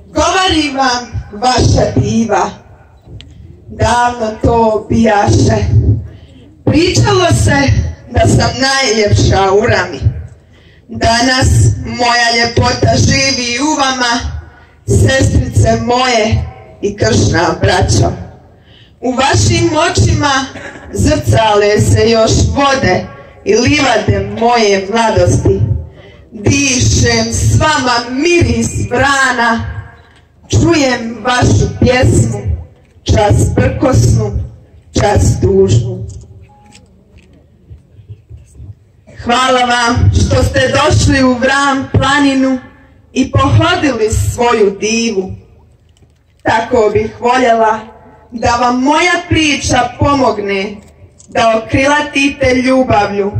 Govori vam vaša diva, davno to bijaše. Pričalo se da sam najljepša u Rami. Danas moja ljepota živi u vama, sestrice moje i kršna braćo. U vašim očima zrcale se još vode i livade moje mladosti. Dišem s vama miris brana, čujem vašu pjesmu, čas prkosnu, čas tužnu. Hvala vam što ste došli u Vran planinu i pohodili svoju divu. Tako bih voljela da vam moja priča pomogne da okrilatite ljubavlju,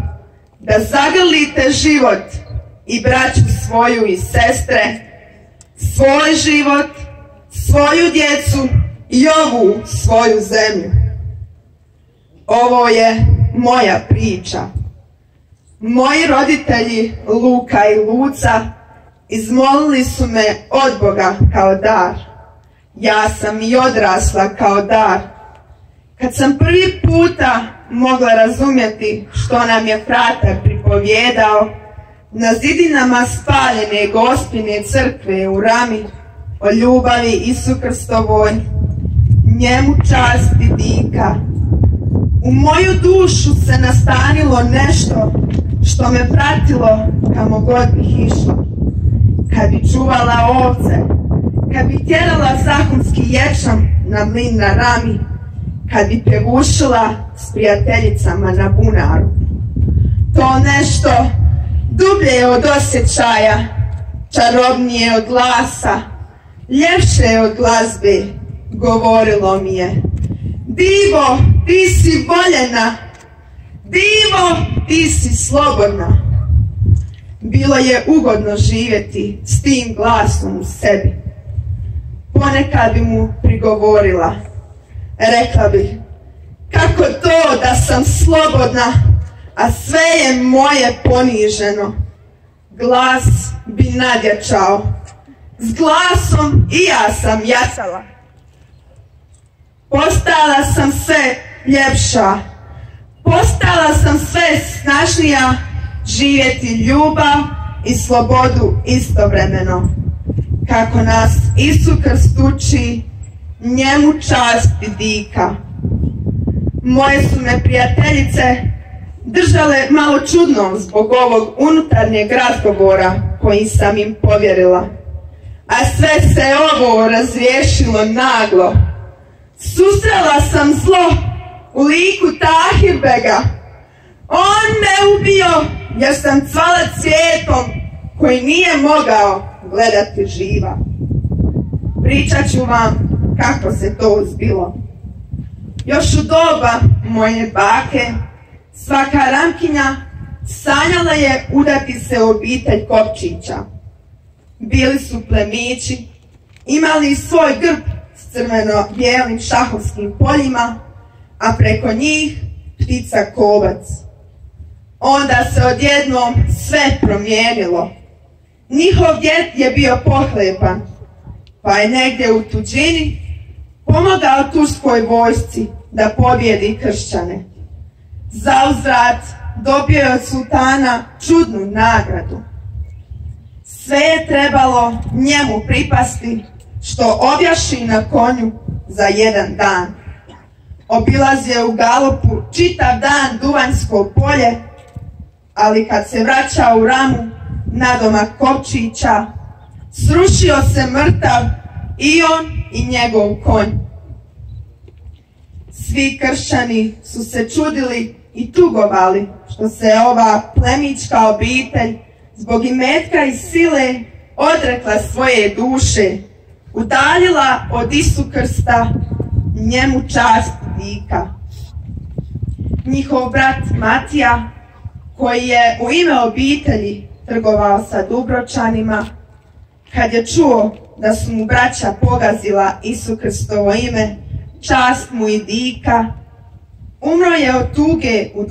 da zagrlite život i braću svoju i sestre, svoj život, svoju djecu i ovu svoju zemlju. Ovo je moja priča. Moji roditelji Luka i Luca izmolili su me od Boga kao dar. Ja sam i odrasla kao dar. Kad sam prvi puta mogla razumjeti što nam je fratar pripovjedao na zidinama spaljene Gospine crkve u Rami o ljubavi Isu Krstovoj, njemu čast i dika, u moju dušu se nastanilo nešto što me pratilo kamo god bih išla. Kad bi čuvala ovce, kad bi tjerala zahumski ječam na mlin na Rami, kad bi pjevušila s prijateljicama na bunaru. To nešto dublje od osjećaja, čarobnije od glasa, ljepše od glazbe, govorilo mi je: divo, ti si voljena, divo, ti si slobodna. Bilo je ugodno živjeti s tim glasom u sebi. Ponekad bi mu prigovorila, rekla bih: kako to da sam slobodna, a sve je moje poniženo. Glas bi nadjačao, s glasom i ja sam jačala. Postala sam sve ljepša, postala sam sve snažnija, živjeti ljubav i slobodu istovremeno. Kako nas Isu Krst uči, njemu čast i dika. Moje su me prijateljice držale malo čudno zbog ovog unutarnjeg razgovora koji sam im povjerila. A sve se ovo razriješilo naglo. Susrela sam zlo u liku Tahirbega. On me ubio jer sam cvala cvijetom koji nije mogao gledati živa. Pričat ću vam kako se to zbilo. Još u doba moje bake svaka Ramkinja sanjala je udati se u obitelj Kopčića. Bili su plemići, imali svoj grb s crveno-bijelim šahovskim poljima, a preko njih ptica kovac. Onda se odjednom sve promijenilo. Njihov djed je bio pohlepan, pa je negdje u tuđini pomogao turskoj vojsci da pobjedi kršćane. Zauzvrat dobio je od sultana čudnu nagradu. Sve je trebalo njemu pripasti što objaši na konju za jedan dan. Obilazio u galopu čitav dan Duvanjsko polje, ali kad se vraća u Ramu nadomak Kopčića, srušio se mrtav i on i njegov konj. Svi kršćani su se čudili i tugovali što se ova plemićka obitelj zbog imetka i sile odrekla svoje duše, udaljila od Isu Krsta, njemu čast dika. Njihov brat Matija, koji je u ime obitelji trgovao sa Dubrovčanima, kad je čuo da su mu braća pogazila Isu Krstovo ime, čast mu i dika, umro je od tuge u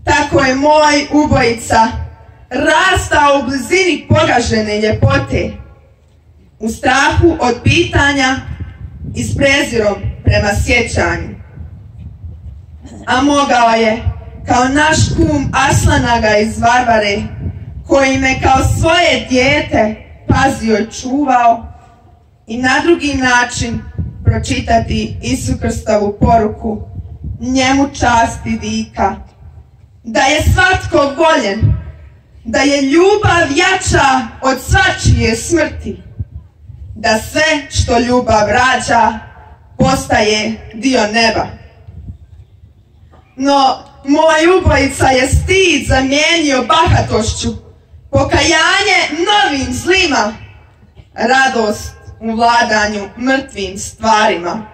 tako je moj ubojica rastao u blizini pogažene ljepote, u strahu od pitanja i s prezirom prema sjećanju. A mogao je, kao naš kum Aslanaga iz Varvare, koji me kao svoje dijete pazio i čuvao, i na drugi način pročitati Isukrstovu poruku, njemu čast i dika, da je svatko voljen, da je ljubav jača od svačije smrti, da sve što ljubav rađa postaje dio neba. No, moj ubojica je stid zamijenio bahatošću, pokajanje novim zlima, radost u vladanju mrtvim stvarima.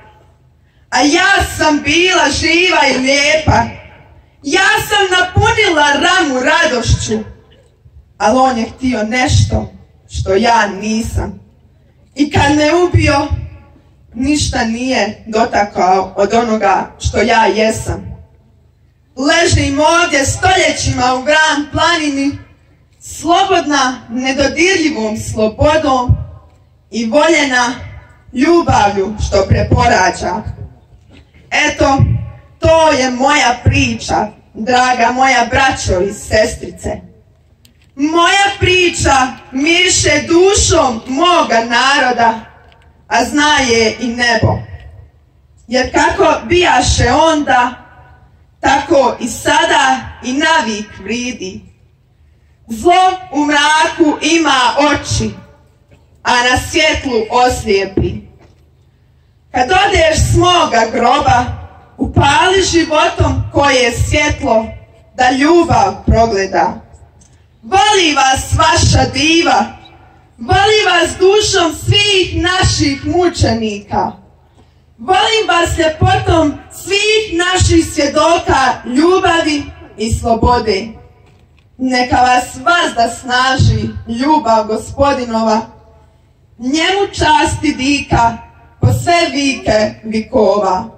A ja sam bila živa i lijepa, ja sam napunila ramu radošću, ali on je htio nešto što ja nisam. I kad me ubio, ništa nije dotakao od onoga što ja jesam. Ležim ovdje stoljećima u Vran planini, slobodna nedodirljivom slobodom i voljena ljubavlju što preporađa. Eto, to je moja priča, draga moja braćo i sestrice. Moja priča miriše dušom moga naroda, a zna je i nebo. Jer kako bijaše onda, tako i sada i navik vridi. Zlo u mraku ima oči, a na svjetlu oslijepi. Kad odeš s moga groba, upali životom koje je svjetlo, da ljubav progleda. Voli vas vaša diva, voli vas dušom svih naših mučenika. Volim vas ljepotom svih naših svjedoka ljubavi i slobode. Neka vas vazda snaži ljubav Gospodinova, njemu čast i dika po sve vike vikova.